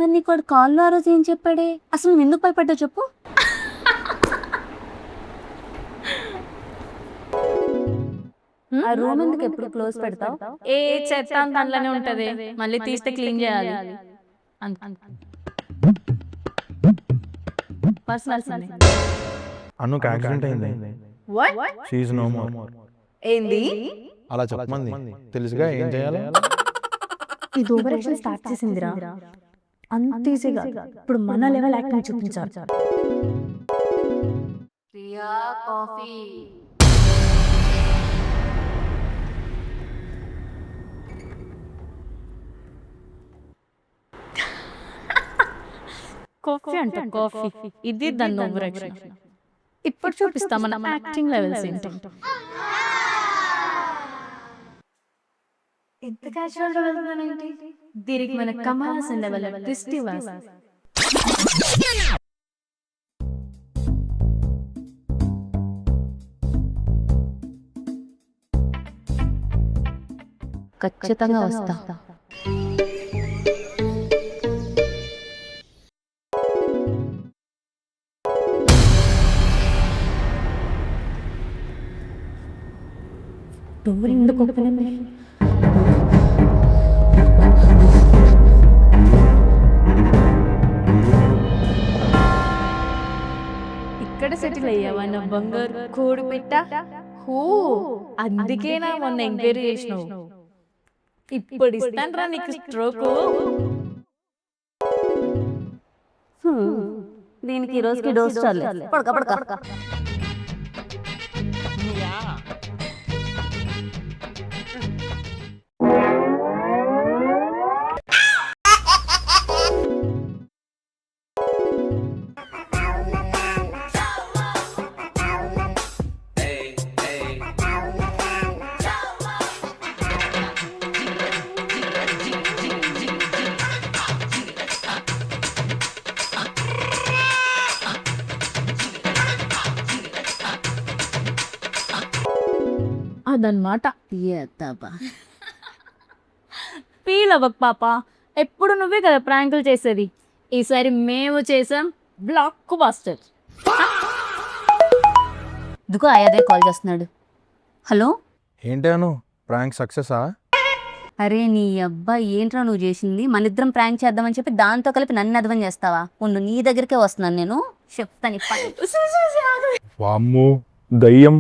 మరి నీకు వాడు కాల్లో ఆ రోజు ఏం చెప్పాడే? అసలు నువ్వు ఎందుకు భయపడ్డావు చెప్పు? ఆ రూమ్ ఎందుకు ఎప్పుడు క్లోజ్ పెడతావు? ఏ చెత్త అంత అందులోనే ఉంటది, మళ్ళీ తీస్తే క్లీన్ చేయాలి. పర్సనల్స్ అన్నుకు యాక్సిడెంట్ అయింది. She is no more. ఏంది? అలా చెప్పమంది తెలుసుగా, ఏం చేయాలి? ఇది ఓవర్ యాక్షన్ స్టార్ట్ చేసిందిరా, అంత ఈజీగా. ఇప్పుడు మన లెవెల్ యాక్టింగ్ చూపించాలి. ప్రియా కాఫీ. కాఫీ అంటే కాఫీ, ఇది దాని ఓవర్ యాక్షన్. ఇప్పుడు చూపిస్తాం మన యాక్టింగ్ లెవెల్స్ ఏంటో. ఎంత క్యాజువల్ గా వెళ్తున్నానంటే దీనికి మన కమల్ హాసన్ లెవెల్ ట్విస్ట్ ఇవ్వాలి. ఖచ్చితంగా వస్తా. డోర్ ఎందుకు ఓపెన్ అయింది? ఇక్కడ సెటిల్ అయ్యావా నా బంగారు కోడి పెట్ట? హో, అందుకేనా మొన్న ఎంక్వైరీ చేసినావు. ఇప్పుడు ఇస్తాను నీకు స్ట్రోక్. దీనికి ఈ రోజుకి డోస్ చాలే. పడక పడక. అదన్నమాట. ఫీల్ అవ్వక పాప, ఎప్పుడు నువ్వే కదా ప్రాంకులు చేసేది. ఈసారి మేము చేసాం బ్లాక్ బస్టర్. ఇదిగో అదే కాల్ చేస్తున్నాడు. హలో, ఏంటి అను, ప్రాంక్ సక్సెసా? అరే నీ అబ్బా, ఏంట్రా నువ్వు చేసింది? మన ఇద్దరం ప్రాంక్ చేద్దామని చెప్పి దాంతో కలిపి నన్ను అర్థం చేస్తావా? ఉండు, నీ దగ్గరికే వస్తున్నాను, నేను చెప్తాను. వామ్మో దయ్యం.